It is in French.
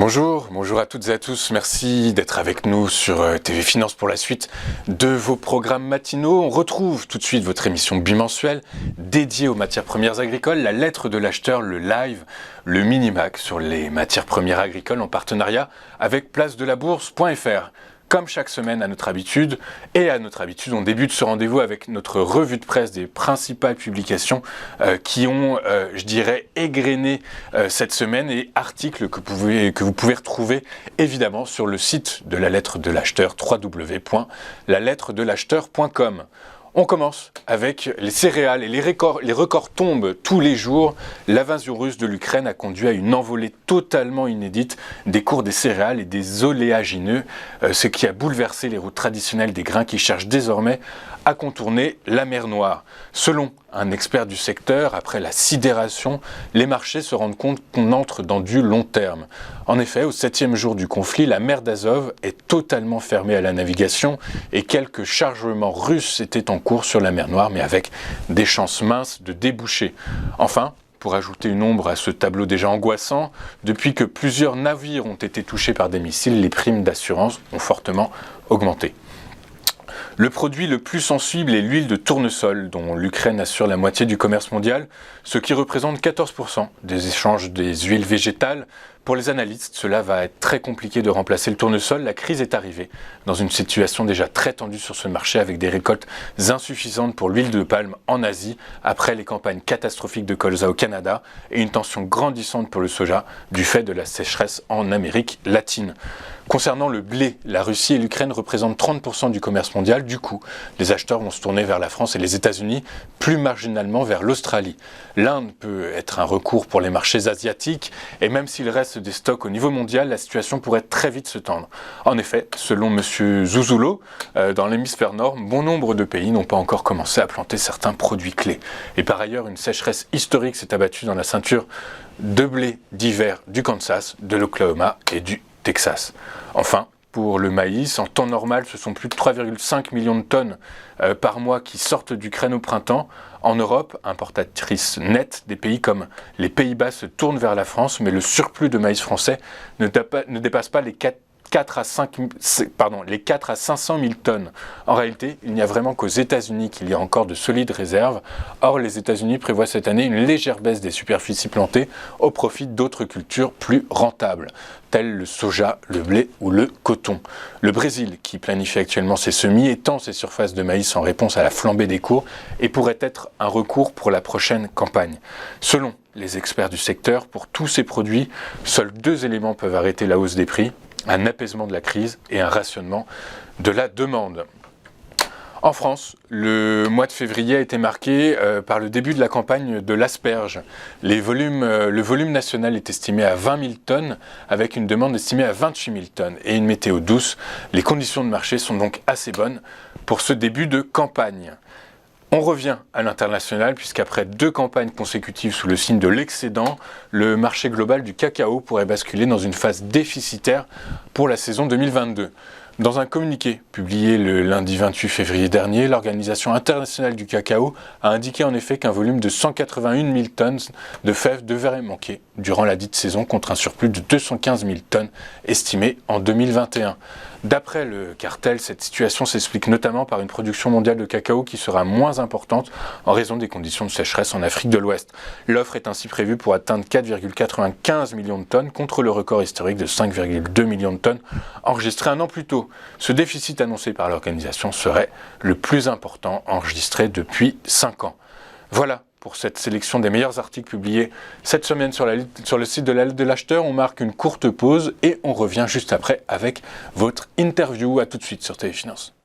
Bonjour à toutes et à tous, merci d'être avec nous sur TV Finance pour la suite de vos programmes matinaux. On retrouve tout de suite votre émission bimensuelle dédiée aux matières premières agricoles, la lettre de l'acheteur, le live, le mini-mac sur les matières premières agricoles en partenariat avec place-de-la-bourse.fr. Comme chaque semaine à notre habitude, on débute ce rendez-vous avec notre revue de presse des principales publications qui ont, égrené cette semaine et articles que vous pouvez retrouver évidemment sur le site de la lettre de l'acheteur, www.lalettre-de-l'acheteur.com. On commence avec les céréales et les records tombent tous les jours. L'invasion russe de l'Ukraine a conduit à une envolée totalement inédite des cours des céréales et des oléagineux, ce qui a bouleversé les routes traditionnelles des grains qui cherchent désormais à contourner la mer Noire. Selon un expert du secteur, après la sidération, les marchés se rendent compte qu'on entre dans du long terme. En effet, au 7e jour du conflit, la mer d'Azov est totalement fermée à la navigation et quelques chargements russes étaient en cours sur la mer Noire, mais avec des chances minces de déboucher. Enfin, pour ajouter une ombre à ce tableau déjà angoissant, depuis que plusieurs navires ont été touchés par des missiles, les primes d'assurance ont fortement augmenté. Le produit le plus sensible est l'huile de tournesol, dont l'Ukraine assure la moitié du commerce mondial, ce qui représente 14% des échanges des huiles végétales. Pour les analystes, cela va être très compliqué de remplacer le tournesol. La crise est arrivée dans une situation déjà très tendue sur ce marché avec des récoltes insuffisantes pour l'huile de palme en Asie, après les campagnes catastrophiques de colza au Canada et une tension grandissante pour le soja du fait de la sécheresse en Amérique latine. Concernant le blé, la Russie et l'Ukraine représentent 30% du commerce mondial. Du coup, les acheteurs vont se tourner vers la France et les États-Unis, plus marginalement vers l'Australie. L'Inde peut être un recours pour les marchés asiatiques et même s'il reste des stocks au niveau mondial, la situation pourrait très vite se tendre. En effet, selon M. Zuzoulo, dans l'hémisphère nord, bon nombre de pays n'ont pas encore commencé à planter certains produits clés. Et par ailleurs, une sécheresse historique s'est abattue dans la ceinture de blé d'hiver du Kansas, de l'Oklahoma et du Texas. Enfin, pour le maïs, en temps normal, ce sont plus de 3,5 millions de tonnes par mois qui sortent d'Ukraine au printemps. En Europe, importatrice nette, des pays comme les Pays-Bas se tournent vers la France, mais le surplus de maïs français ne dépasse pas les 4 à 500 000 tonnes. En réalité, il n'y a vraiment qu'aux États-Unis qu'il y a encore de solides réserves. Or, les États-Unis prévoient cette année une légère baisse des superficies plantées au profit d'autres cultures plus rentables, telles le soja, le blé ou le coton. Le Brésil, qui planifie actuellement ses semis, étend ses surfaces de maïs en réponse à la flambée des cours et pourrait être un recours pour la prochaine campagne. Selon les experts du secteur, pour tous ces produits, seuls deux éléments peuvent arrêter la hausse des prix: un apaisement de la crise et un rationnement de la demande. En France, le mois de février a été marqué par le début de la campagne de l'asperge. Le volume national est estimé à 20 000 tonnes, avec une demande estimée à 28 000 tonnes et une météo douce. Les conditions de marché sont donc assez bonnes pour ce début de campagne. On revient à l'international puisqu'après 2 campagnes consécutives sous le signe de l'excédent, le marché global du cacao pourrait basculer dans une phase déficitaire pour la saison 2022. Dans un communiqué publié le lundi 28 février dernier, l'Organisation internationale du cacao a indiqué en effet qu'un volume de 181 000 tonnes de fèves devrait manquer durant la dite saison contre un surplus de 215 000 tonnes estimé en 2021. D'après le cartel, cette situation s'explique notamment par une production mondiale de cacao qui sera moins importante en raison des conditions de sécheresse en Afrique de l'Ouest. L'offre est ainsi prévue pour atteindre 4,95 millions de tonnes contre le record historique de 5,2 millions de tonnes enregistré un an plus tôt. Ce déficit annoncé par l'organisation serait le plus important enregistré depuis 5 ans. Voilà pour cette sélection des meilleurs articles publiés cette semaine sur le site de la lettre de l'acheteur. On marque une courte pause et on revient juste après avec votre interview. À tout de suite sur TV Finance.